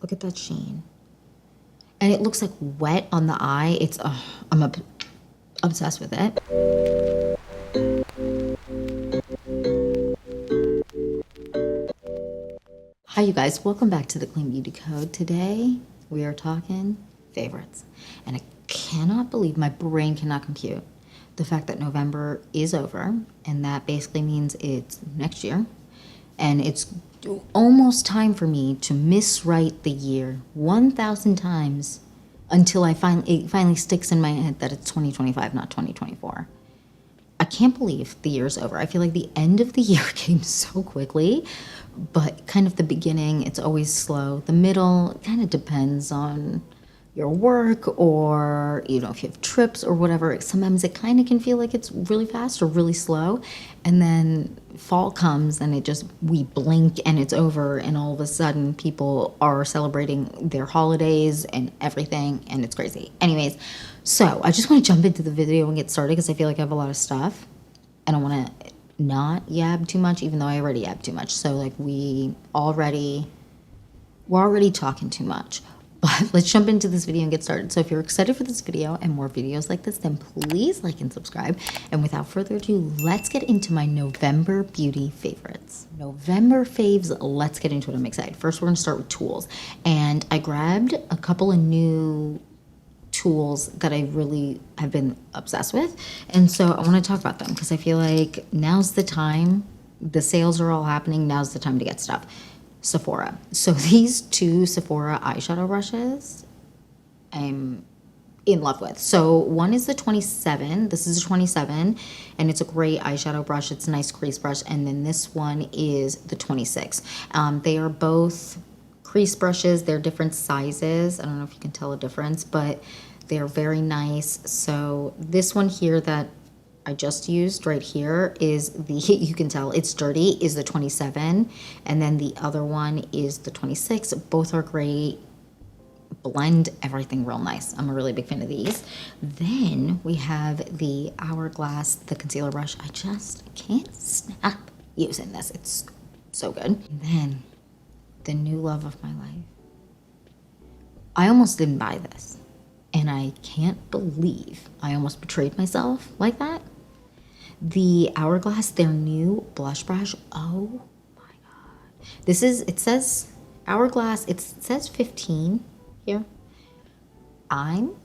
Look at that sheen. And it looks like wet on the eye. It's, I'm obsessed with it. Hi you guys, welcome back to the Clean Beauty Code. Today we are talking favorites. And I cannot believe, my brain cannot compute the fact that November is over, and that basically means it's next year. And it's almost time for me to miswrite the year 1,000 times until it finally sticks in my head that it's 2025, not 2024. I can't believe the year's over. I feel like the end of the year came so quickly, but kind of the beginning, it's always slow. The middle kind of depends on your work, or if you have trips or whatever. Sometimes it kind of can feel like it's really fast or really slow, and then fall comes and we blink and it's over, and all of a sudden people are celebrating their holidays and everything, and it's crazy. Anyways, so I just want to jump into the video and get started because I feel like I have a lot of stuff and I want to not yab too much, even though I already yab too much. So like we're already talking too much. But let's jump into this video and get started. So if you're excited for this video and more videos like this, then please like and subscribe. And without further ado, let's get into my November beauty favorites. November faves, let's get into it. I'm excited. First, we're gonna start with tools. And I grabbed a couple of new tools that I really have been obsessed with. And so I wanna talk about them because I feel like now's the time. The sales are all happening. Now's the time to get stuff. Sephora. So these two Sephora eyeshadow brushes I'm in love with. So one is the 27. This is a 27, and it's a great eyeshadow brush. It's a nice crease brush. And then this one is the 26. They are both crease brushes. They're different sizes. I don't know if you can tell a difference, but they're very nice. So this one here that I just used right here is you can tell it's dirty, is the 27, and then the other one is the 26. Both are great. Blend everything real nice. I'm a really big fan of these. Then we have the Hourglass, the concealer brush. I just can't stop using this. It's so good. And then the new love of my life. I almost didn't buy this, and I can't believe I almost betrayed myself like that. The Hourglass, their new blush brush. Oh my God. It says Hourglass, it says 15 here. I'm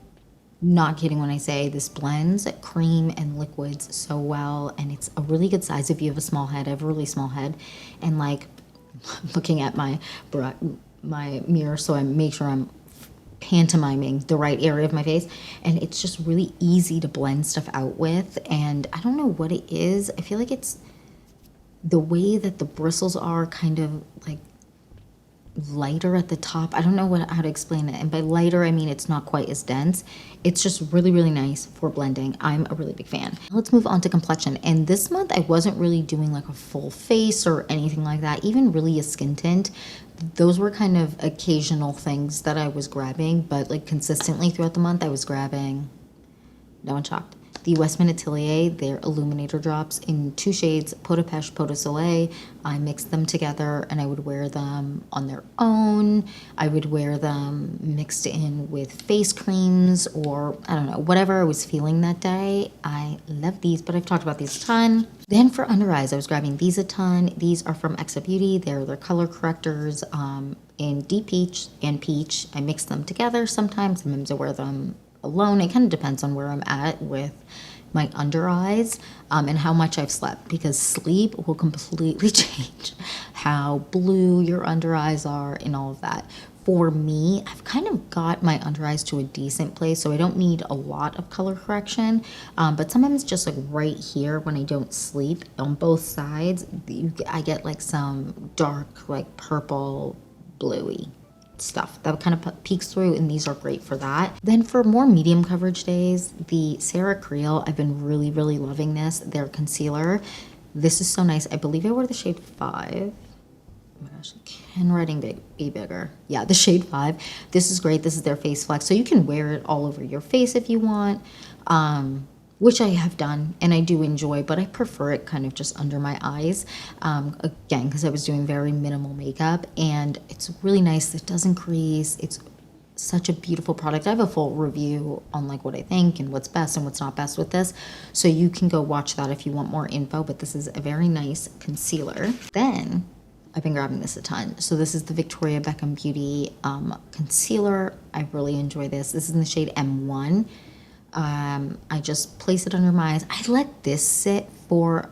not kidding when I say this blends cream and liquids so well, and it's a really good size if you have a small head. I have a really small head, and like looking at my mirror, so I make sure I'm pantomiming the right area of my face, and it's just really easy to blend stuff out with. And I don't know what it is. I feel like it's the way that the bristles are kind of like lighter at the top. I don't know how to explain it, and by lighter I mean it's not quite as dense. It's just really, really nice for blending. I'm a really big fan. Let's move on to complexion. And this month I wasn't really doing like a full face or anything like that, even really a skin tint. Those were kind of occasional things that I was grabbing, but like consistently throughout the month I was grabbing, no one shocked, the Westman Atelier, their illuminator drops in two shades, Peau de Pêche, Peau de Soleil. I mixed them together and I would wear them on their own. I would wear them mixed in with face creams, or I don't know, whatever I was feeling that day. I love these, but I've talked about these a ton. Then for under eyes, I was grabbing these a ton. These are from Exa Beauty. They're their color correctors in Deep Peach and Peach. I mix them together sometimes. Sometimes I wear them alone. It kind of depends on where I'm at with my under eyes and how much I've slept, because sleep will completely change how blue your under eyes are and all of that. For me, I've kind of got my under eyes to a decent place, so I don't need a lot of color correction, but sometimes just like right here when I don't sleep on both sides, I get like some dark like purple bluey stuff that kind of peeks through, and these are great for that. Then for more medium coverage days, the Sarah Creel, I've been really, really loving this. Their concealer. This is so nice. I believe I wore the shade 5. Oh my gosh, can writing be bigger? Yeah, the shade 5. This is great. This is their Face Flex, so you can wear it all over your face if you want. which I have done and I do enjoy, but I prefer it kind of just under my eyes, again, because I was doing very minimal makeup, and it's really nice. It doesn't crease. It's such a beautiful product. I have a full review on like what I think and what's best and what's not best with this, so you can go watch that if you want more info, but this is a very nice concealer. Then I've been grabbing this a ton. So this is the Victoria Beckham Beauty concealer. I really enjoy this. This is in the shade M1. I just place it under my eyes. I let this sit for,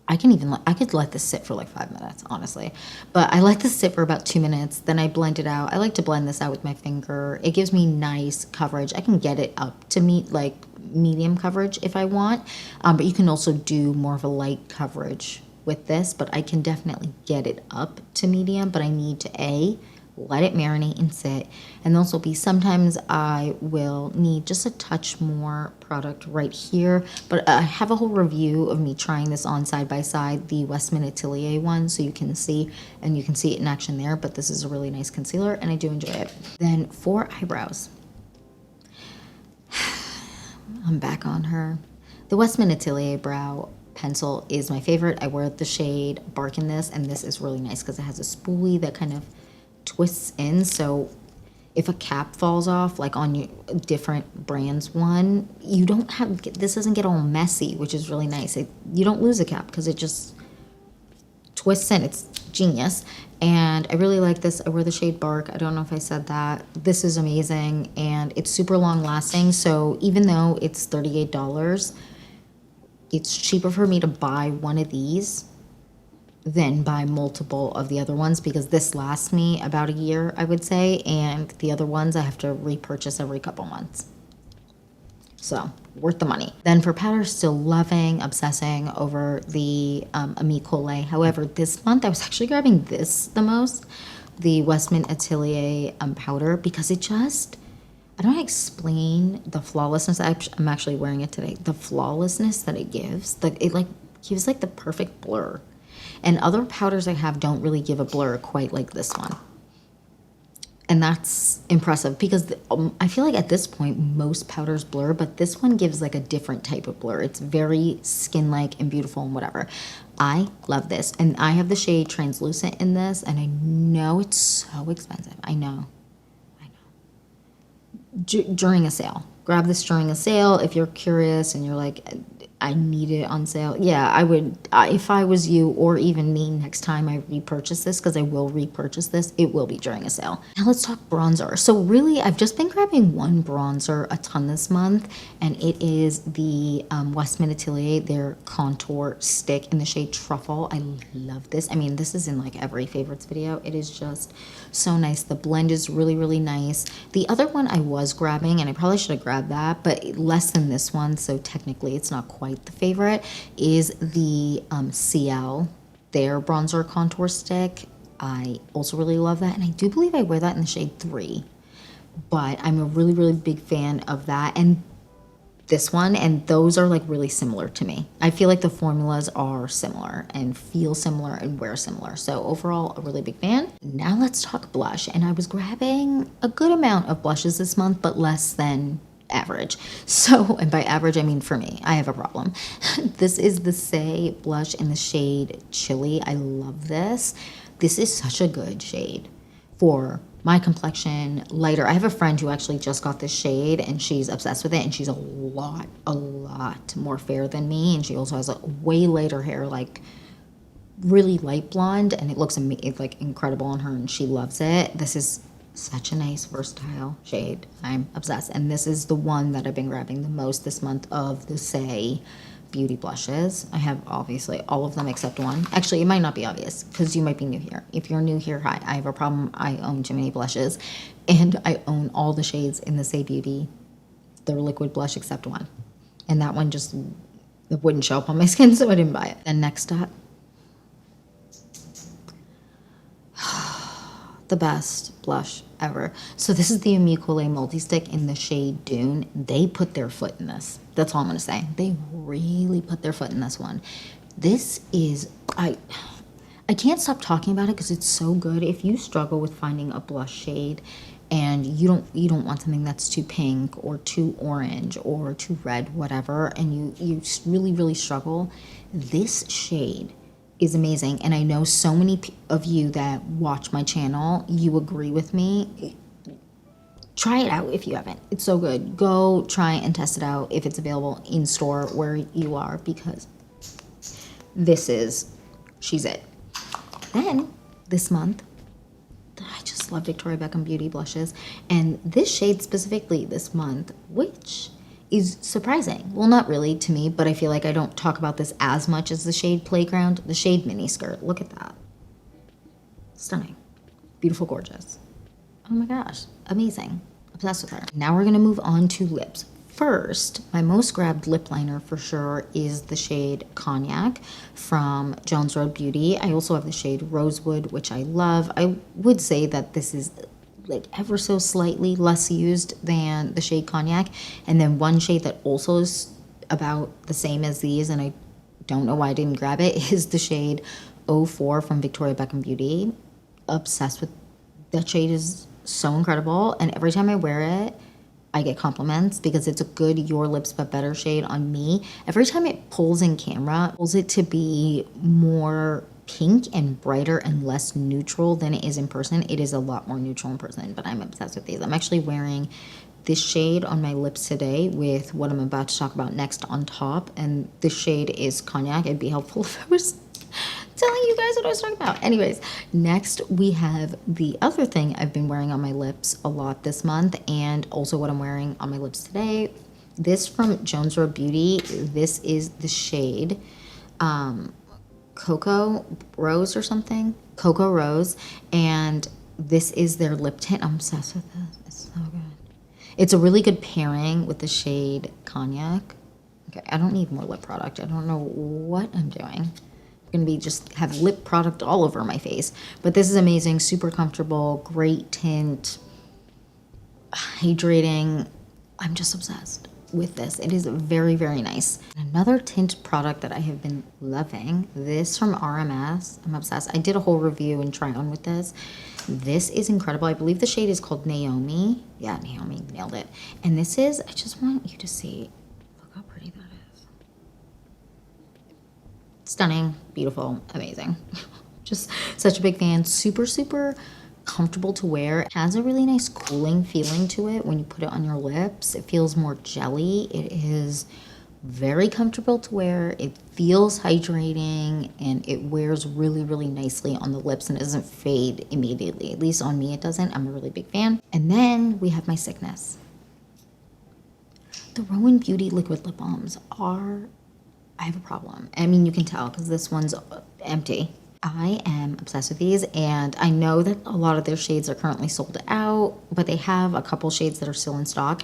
I could let this sit for like 5 minutes, honestly. But I let this sit for about 2 minutes. Then I blend it out. I like to blend this out with my finger. It gives me nice coverage. I can get it up to meet like medium coverage if I want. But you can also do more of a light coverage with this. But I can definitely get it up to medium. But I need to let it marinate and sit. And also sometimes I will need just a touch more product right here, but I have a whole review of me trying this on side by side, the Westman Atelier one, so you can see, and you can see it in action there, but this is a really nice concealer and I do enjoy it. Then for eyebrows, I'm back on her. The Westman Atelier brow pencil is my favorite. I wear the shade Bark in this, and this is really nice because it has a spoolie that kind of twists in, so if a cap falls off, like on your different brands one, you don't have, this doesn't get all messy, which is really nice. You don't lose a cap because it just twists in. It's genius, and I really like this. I wear the shade Bark. I don't know if I said that. This is amazing, and it's super long lasting, so even though it's $38, it's cheaper for me to buy one of these than buy multiple of the other ones, because this lasts me about a year, I would say, and the other ones I have to repurchase every couple months. So worth the money. Then for powder, still loving, obsessing over the Ami Collet. However, this month I was actually grabbing this the most, the Westman Atelier powder, because it just, I don't know how to explain the flawlessness. I'm actually wearing it today. The flawlessness that it gives, it like gives like the perfect blur. And other powders I have don't really give a blur quite like this one. And that's impressive because I feel like at this point, most powders blur, but this one gives like a different type of blur. It's very skin-like and beautiful and whatever. I love this. And I have the shade Translucent in this, and I know it's so expensive. I know. During a sale. Grab this during a sale if you're curious and you're like, I need it on sale. Yeah, I would, if I was you or even me, next time I repurchase this, because I will repurchase this, it will be during a sale. Now let's talk bronzer. So really, I've just been grabbing one bronzer a ton this month, and it is the Westman Atelier, their contour stick in the shade Truffle. I love this. I mean, this is in like every favorites video. It is just so nice. The blend is really, really nice. The other one I was grabbing, and I probably should have grabbed that, but less than this one, so technically it's not quite the favorite, is the CL, their bronzer contour stick. I also really love that, and I do believe I wear that in the shade 3, but I'm a really, really big fan of that and this one, and those are like really similar to me. I feel like the formulas are similar and feel similar and wear similar, so overall a really big fan. Now let's talk blush, and I was grabbing a good amount of blushes this month, but less than average. So, and by average I mean for me, I have a problem. This is the Say blush in the shade Chili. I love this. This is such a good shade for my complexion, lighter. I have a friend who actually just got this shade and she's obsessed with it, and she's a lot more fair than me, and she also has like way lighter hair, like really light blonde, and it looks like incredible on her, and she loves it. This is such a nice versatile shade. I'm obsessed, and this is the one that I've been grabbing the most this month of the Say beauty blushes. I have obviously all of them except one. Actually, it might not be obvious because you might be new here. If you're new here, hi, I have a problem. I own too many blushes, and I own all the shades in the Say Beauty, the liquid blush, except one, and that one just, it wouldn't show up on my skin, so I didn't buy it. And next up, the best blush ever. So this is the Ami Collet multi-stick in the shade Dune. They put their foot in this. That's all I'm gonna say. They really put their foot in this one. This is, I I can't stop talking about it because it's so good. If you struggle with finding a blush shade and you don't want something that's too pink or too orange or too red, whatever, and you really, really struggle, this shade is amazing. And I know so many of you that watch my channel, you agree with me. Try it out if you haven't. It's so good. Go try and test it out if it's available in store where you are, because she's it. Then this month, I just love Victoria Beckham Beauty blushes, and this shade specifically this month, which is surprising. Well, not really to me, but I feel like I don't talk about this as much as the shade Playground. The shade Mini Skirt. Look at that. Stunning. Beautiful, gorgeous. Oh my gosh, amazing. Obsessed with her. Now we're gonna move on to lips. First, my most grabbed lip liner for sure is the shade Cognac from Jones Road Beauty. I also have the shade Rosewood, which I love. I would say that this is like ever so slightly less used than the shade Cognac. And then one shade that also is about the same as these, and I don't know why I didn't grab it, is the shade 04 from Victoria Beckham Beauty. Obsessed with that shade. Is so incredible, and every time I wear it I get compliments because it's a good Your Lips But Better shade on me. Every time it pulls in camera, it pulls it to be more pink and brighter and less neutral than it is in person. It is a lot more neutral in person, but I'm obsessed with these. I'm actually wearing this shade on my lips today with what I'm about to talk about next on top, and this shade is Cognac. It'd be helpful if I was telling you guys what I was talking about. Anyways, next we have the other thing I've been wearing on my lips a lot this month, and also what I'm wearing on my lips today. This from Jones Road Beauty. This is the shade Cocoa Rose or something. Cocoa Rose. And this is their lip tint. I'm obsessed with this. It's so good. It's a really good pairing with the shade Cognac. Okay, I don't need more lip product. I don't know what I'm doing. Gonna be just have lip product all over my face, but this is amazing, super comfortable, great tint, hydrating. I'm just obsessed with this. It is very, very nice. Another tint product that I have been loving, this from RMS. I'm obsessed. I did a whole review and try on with this. This is incredible. I believe the shade is called Naomi. Yeah, Naomi, nailed it. And this is, I just want you to see, look how pretty that is. Stunning, beautiful, amazing. Just such a big fan. Super, super comfortable to wear. It has a really nice cooling feeling to it when you put it on your lips. It feels more jelly. It is very comfortable to wear. It feels hydrating, and it wears really, really nicely on the lips and doesn't fade immediately. At least on me it doesn't. I'm a really big fan. And then we have my sickness. The Rowan Beauty liquid lip balms are, I have a problem. I mean, you can tell because this one's empty. I am obsessed with these, and I know that a lot of their shades are currently sold out, but they have a couple shades that are still in stock.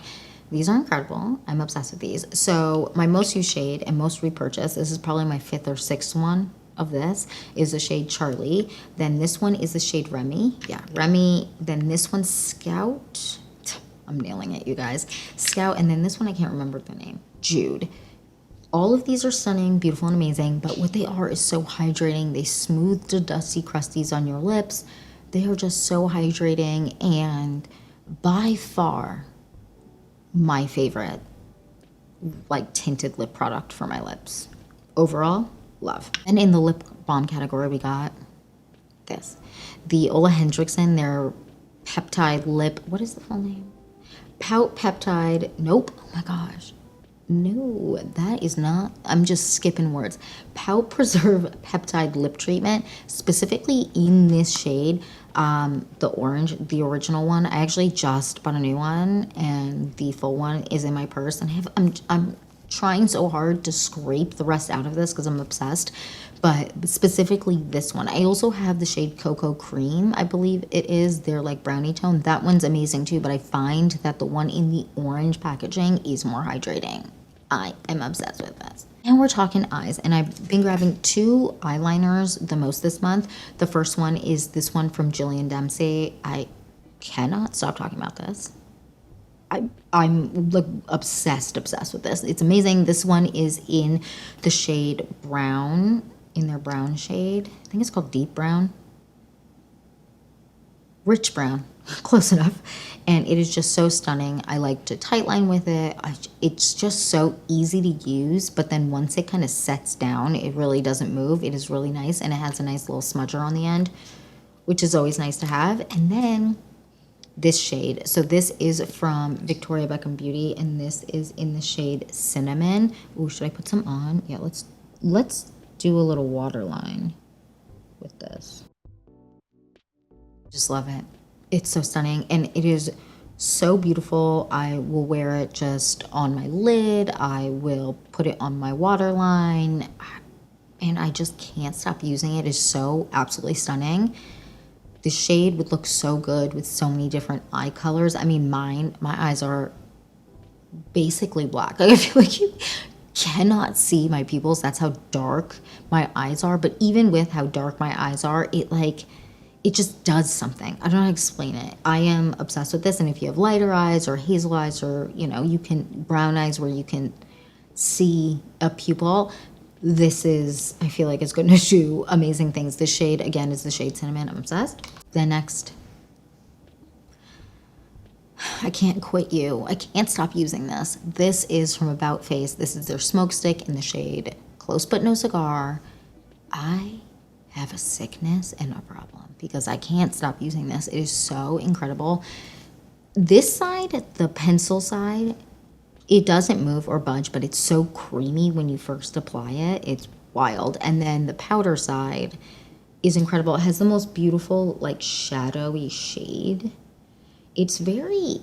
These are incredible. I'm obsessed with these. So my most used shade and most repurchased, this is probably my 5th or 6th one of this, is the shade Charlie. Then this one is the shade Remy. Yeah, Remy. Then this one's Scout. I'm nailing it, you guys. Scout. And then this one, I can't remember the name. Jude. All of these are stunning, beautiful, and amazing, but what they are is so hydrating. They smooth the dusty crusties on your lips. They are just so hydrating, and by far my favorite like tinted lip product for my lips. Overall, love. And in the lip balm category, we got this. The Ole Hendrickson, their peptide lip, what is the full name? Pout Peptide, nope, oh my gosh. No, that is not, I'm just skipping words. Pout Preserve Peptide Lip Treatment, specifically in this shade, the orange, the original one. I actually just bought a new one, and the full one is in my purse. And I'm trying so hard to scrape the rest out of this because I'm obsessed. But specifically this one. I also have the shade Cocoa Cream, I believe it is. They're like brownie tone. That one's amazing too, but I find that the one in the orange packaging is more hydrating. I am obsessed with this. And we're talking eyes, and I've been grabbing 2 eyeliners the most this month. The first one is this one from Jillian Dempsey. I cannot stop talking about this. I'm like obsessed with this. It's amazing. This one is in the shade Brown. in their brown shade. I think it's called Deep Brown. Rich brown, close enough. And it is just so stunning. I like to tightline with it. It's just so easy to use, but then once it kind of sets down, it really doesn't move. It is really nice, and it has a nice little smudger on the end, which is always nice to have. And then this shade. So this is from Victoria Beckham Beauty, and this is in the shade Cinnamon. Ooh, should I put some on? Yeah, let's do a little waterline with this. Just love it. It's so stunning, and it is so beautiful. I will wear it just on my lid. I will put it on my waterline, and I just can't stop using it. It is so absolutely stunning. The shade would look so good with so many different eye colors. I mean, my eyes are basically black. I feel like you cannot see my pupils. That's how dark my eyes are. But even with how dark my eyes are, it just does something. I don't know how to explain it. I am obsessed with this, and if you have lighter eyes or hazel eyes or, you can brown eyes where you can see a pupil, this is, I feel like it's going to do amazing things. This shade, again, is the shade Cinnamon. I'm obsessed. Then next, I can't quit you. I can't stop using this. This is from About Face. This is their Smoke Stick in the shade Close But No Cigar. I have a sickness and a problem because I can't stop using this. It is so incredible. This side, the pencil side, it doesn't move or budge, but it's so creamy when you first apply it. It's wild. And then the powder side is incredible. It has the most beautiful, like, shadowy shade. It's very,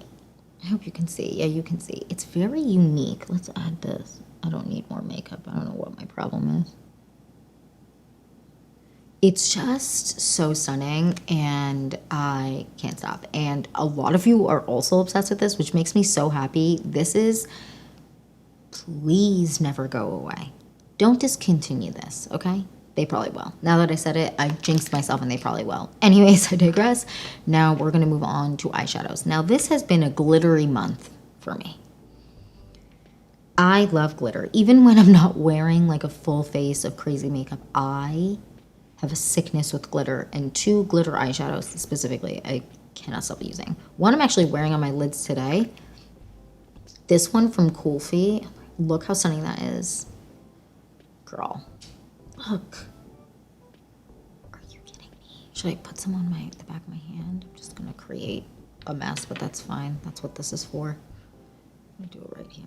I hope you can see. Yeah, you can see. It's very unique. Let's add this. I don't need more makeup. I don't know what my problem is. It's just so stunning, and I can't stop. And a lot of you are also obsessed with this, which makes me so happy. This is, please never go away. Don't discontinue this, okay? They probably will. Now that I said it, I jinxed myself, and they probably will. Anyways, I digress. Now we're going to move on to eyeshadows. Now this has been a glittery month for me. I love glitter. Even when I'm not wearing like a full face of crazy makeup, I have a sickness with glitter, and 2 glitter eyeshadows specifically I cannot stop using. One I'm actually wearing on my lids today. This one from Coolfee. Look how stunning that is. Girl, look. Are you kidding me? Should I put some on the back of my hand? I'm just gonna create a mess, but that's fine. That's what this is for. I'm gonna do it right here.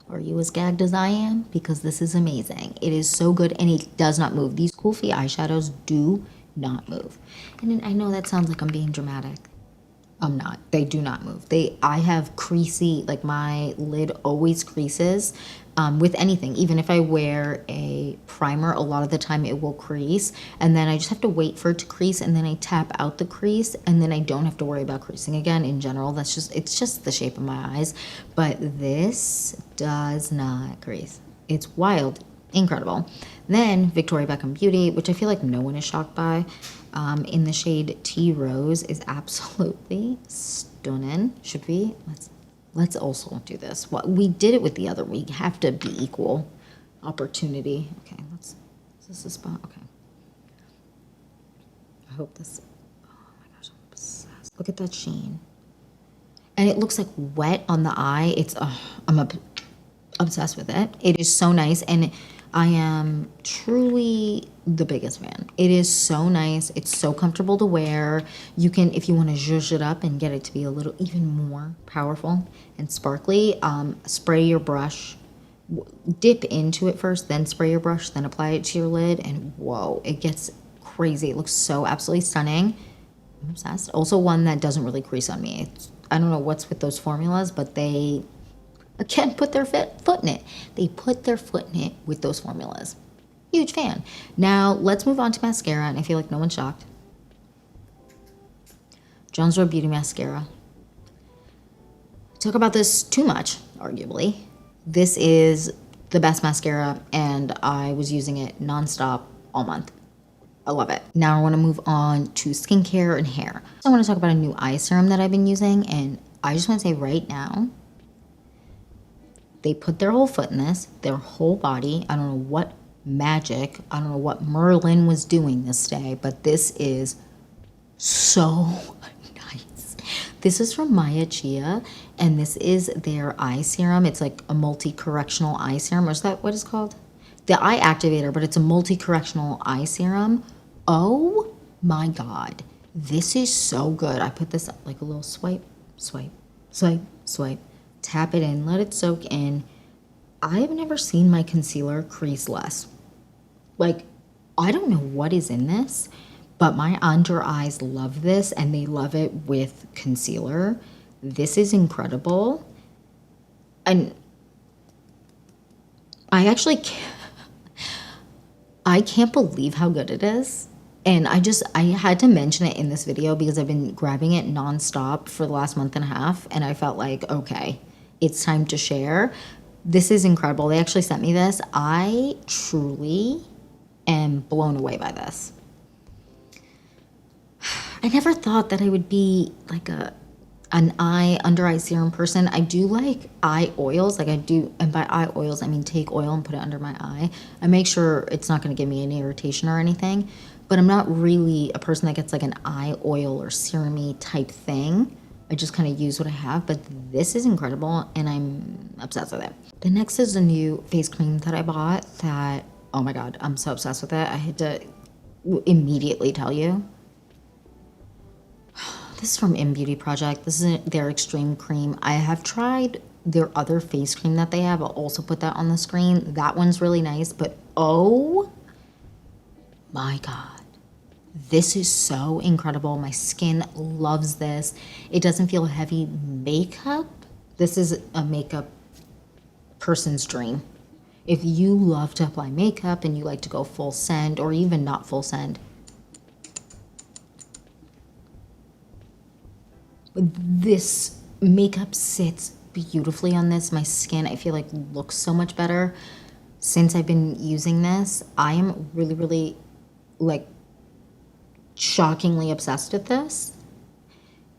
Are you as gagged as I am? Because this is amazing. It is so good, and it does not move. These Coolfee eyeshadows do not move. And I know that sounds like I'm being dramatic. I'm not. They do not move. I have creasy, like my lid always creases with anything. Even if I wear a primer, a lot of the time it will crease, and then I just have to wait for it to crease, and then I tap out the crease, and then I don't have to worry about creasing again. In general, it's just the shape of my eyes. But this does not crease. It's wild. Incredible. Then Victoria Beckham Beauty, which I feel like no one is shocked by, in the shade Tea Rose, is absolutely stunning. Should we? Let's also do this. We did it with the other. We have to be equal opportunity. Okay, is this the spot? Okay. I hope this, oh my gosh, I'm obsessed. Look at that sheen. And it looks like wet on the eye. I'm obsessed with it. It is so nice, and I am truly the biggest fan. It is so nice. It's so comfortable to wear. You can, if you want to zhuzh it up and get it to be a little even more powerful and sparkly, spray your brush, dip into it first, then spray your brush, then apply it to your lid, and whoa, it gets crazy. It looks so absolutely stunning. I'm obsessed. Also one that doesn't really crease on me. I don't know what's with those formulas, but they, again, put their foot in it. They put their foot in it with those formulas. Huge fan. Now, let's move on to mascara, and I feel like no one's shocked. Jones Road Beauty Mascara. I talk about this too much, arguably. This is the best mascara, and I was using it nonstop all month. I love it. Now I want to move on to skincare and hair. So I want to talk about a new eye serum that I've been using, and I just want to say right now, They put their whole foot in this, their whole body. I don't know what magic, I don't know what Merlin was doing this day, but this is so nice. This is from Maya Chia, and this is their eye serum. It's like a multi-correctional eye serum, or is that what it's called? The eye activator, but it's a multi-correctional eye serum. Oh my God. This is so good. I put this like a little swipe, swipe, swipe, swipe. Tap it in, let it soak in. I have never seen my concealer crease less. Like, I don't know what is in this, but my under eyes love this, and they love it with concealer. This is incredible. And I actually I can't believe how good it is. And I had to mention it in this video because I've been grabbing it nonstop for the last month and a half, and I felt like, okay, it's time to share. This is incredible. They actually sent me this. I truly am blown away by this. I never thought that I would be like an under eye serum person. I do like eye oils, like I do, and by eye oils I mean take oil and put it under my eye. I make sure it's not going to give me any irritation or anything, but I'm not really a person that gets like an eye oil or serum-y type thing. I just kind of use what I have, but this is incredible and I'm obsessed with it. The next is a new face cream that I bought that, oh my God, I'm so obsessed with it. I had to immediately tell you. This is from Beauty Project. This is their extreme cream. I have tried their other face cream that they have. I'll also put that on the screen. That one's really nice, but oh my God. This is so incredible. My skin loves this. It doesn't feel heavy makeup. This is a makeup person's dream. If you love to apply makeup and you like to go full send or even not full send, this makeup sits beautifully on this. My skin, I feel like, looks so much better since I've been using this. I am really, really like shockingly obsessed with this,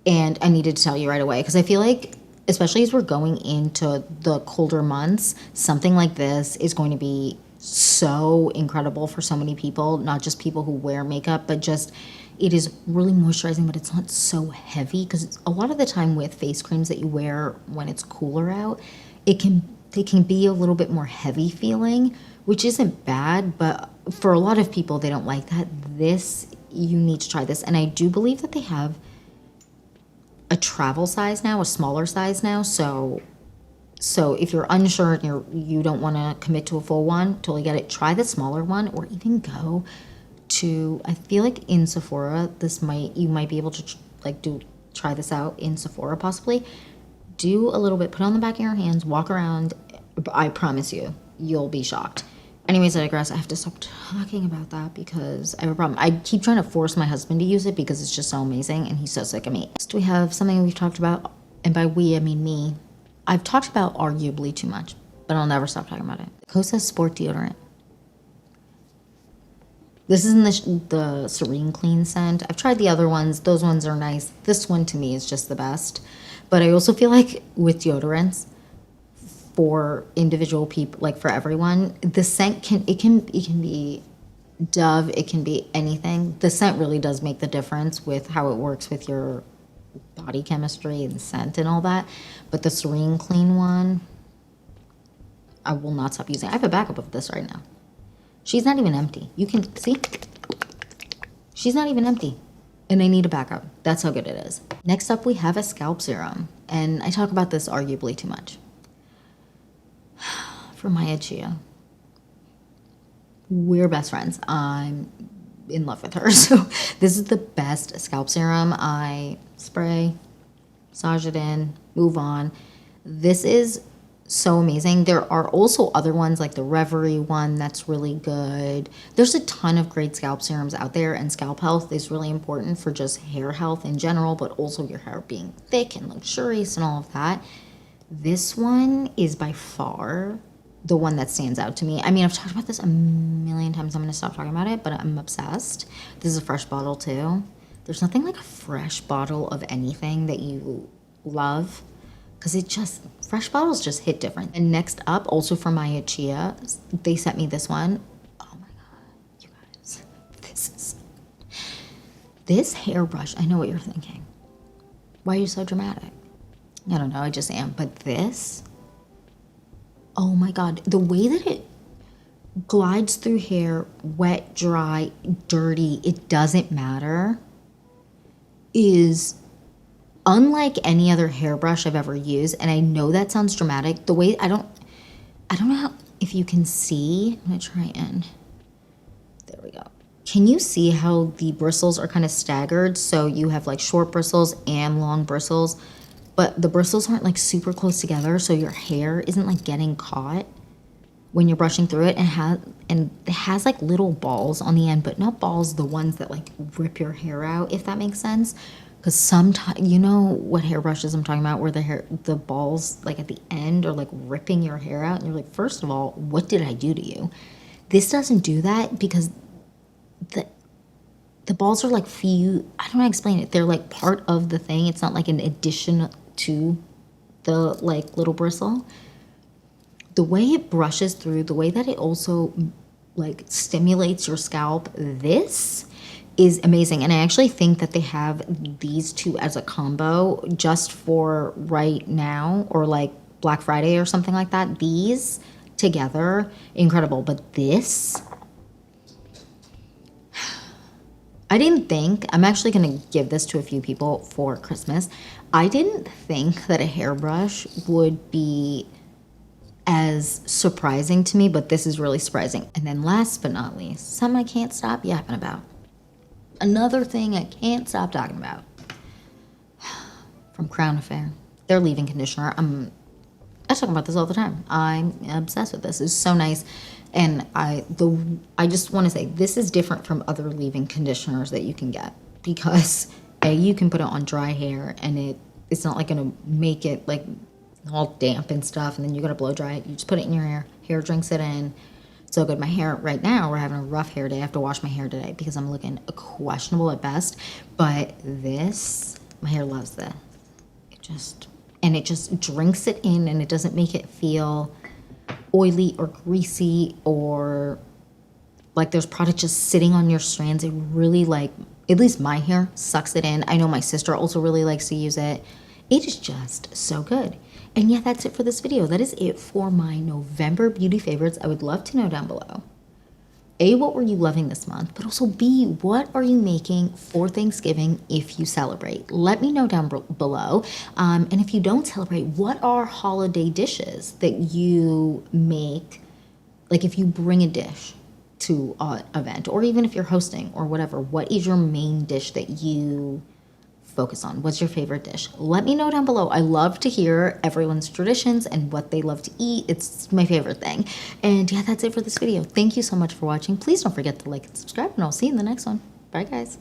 and I needed to tell you right away because I feel like, especially as we're going into the colder months, something like this is going to be so incredible for so many people, not just people who wear makeup, but just it is really moisturizing, but it's not so heavy, because a lot of the time with face creams that you wear when it's cooler out, they can be a little bit more heavy feeling, which isn't bad, but for a lot of people, they don't like that. This, you need to try this. And I do believe that they have a travel size now, a smaller size now. So if you're unsure and you don't want to commit to a full one, totally get it. Try the smaller one, or even go to, I feel like in Sephora, you might be able to try this out in Sephora possibly. Do a little bit, put it on the back of your hands, walk around. I promise you, you'll be shocked. Anyways, I digress. I have to stop talking about that because I have a problem. I keep trying to force my husband to use it because it's just so amazing and he's so sick of me. Next, we have something we've talked about, and by we, I mean me. I've talked about arguably too much, but I'll never stop talking about it. Kosas Sport Deodorant. This is in the Serene Clean scent. I've tried the other ones. Those ones are nice. This one to me is just the best. But I also feel like with deodorants, for individual people, like for everyone, the scent can be Dove, it can be anything. The scent really does make the difference with how it works with your body chemistry and scent and all that. But the Serene Clean one, I will not stop using. I have a backup of this right now. She's not even empty. You can see, she's not even empty. And I need a backup. That's how good it is. Next up, we have a scalp serum. And I talk about this arguably too much. For Maya Chia. We're best friends. I'm in love with her. So this is the best scalp serum. I spray, massage it in, move on. This is so amazing. There are also other ones like the Reverie one that's really good. There's a ton of great scalp serums out there, and scalp health is really important for just hair health in general, but also your hair being thick and luxurious and all of that. This one is by far the one that stands out to me. I mean, I've talked about this a million times. I'm going to stop talking about it, but I'm obsessed. This is a fresh bottle too. There's nothing like a fresh bottle of anything that you love, because it just, Fresh Bottles just hit different. And next up, also from Maya Chia, they sent me this one. Oh my God, you guys, this hairbrush, I know what you're thinking. Why are you so dramatic? I don't know, I just am. But this, oh my God, the way that it glides through hair, wet, dry, dirty, it doesn't matter, is unlike any other hairbrush I've ever used. And I know that sounds dramatic. The way, I don't know how, if you can see, I'm gonna try and, there we go. Can you see how the bristles are kind of staggered? So you have like short bristles and long bristles, but the bristles aren't like super close together. So your hair isn't like getting caught when you're brushing through it, and it has like little balls on the end, but not balls, the ones that like rip your hair out, if that makes sense. Because sometimes, you know what hairbrushes I'm talking about, where the balls like at the end are like ripping your hair out, and you're like, first of all, what did I do to you? This doesn't do that because the balls are like I don't know how to explain it. They're like part of the thing. It's not like an addition to the like little bristle. The way it brushes through, the way that it also like stimulates your scalp, this is amazing. And I actually think that they have these two as a combo just for right now, or like Black Friday or something like that. These together, incredible. But this, I didn't think, I'm actually gonna give this to a few people for Christmas. I didn't think that a hairbrush would be as surprising to me, but this is really surprising. And then last but not least, something I can't stop yapping about. Another thing I can't stop talking about. From Crown Affair, their leave-in conditioner. I talk about this all the time. I'm obsessed with this. It's so nice. And I just want to say, this is different from other leave-in conditioners that you can get, because A, you can put it on dry hair and it's not like gonna make it like all damp and stuff, and then you gotta blow dry it. You just put it in your hair drinks it in. So good. My hair right now, we're having a rough hair day. I have to wash my hair today because I'm looking questionable at best. But this, my hair loves this. It just drinks it in, and it doesn't make it feel oily or greasy or like there's product just sitting on your strands. It really, like, at least my hair sucks it in. I know my sister also really likes to use it. It is just so good. And yeah, that's it for this video. That is it for my November beauty favorites. I would love to know down below, A, what were you loving this month? But also B, what are you making for Thanksgiving if you celebrate? Let me know down below. And if you don't celebrate, what are holiday dishes that you make? Like if you bring a dish to an event, or even if you're hosting or whatever, what is your main dish that you focus on? What's your favorite dish? Let me know down below. I love to hear everyone's traditions and what they love to eat. It's my favorite thing. And yeah, that's it for this video. Thank you so much for watching. Please don't forget to like and subscribe, and I'll see you in the next one. Bye, guys.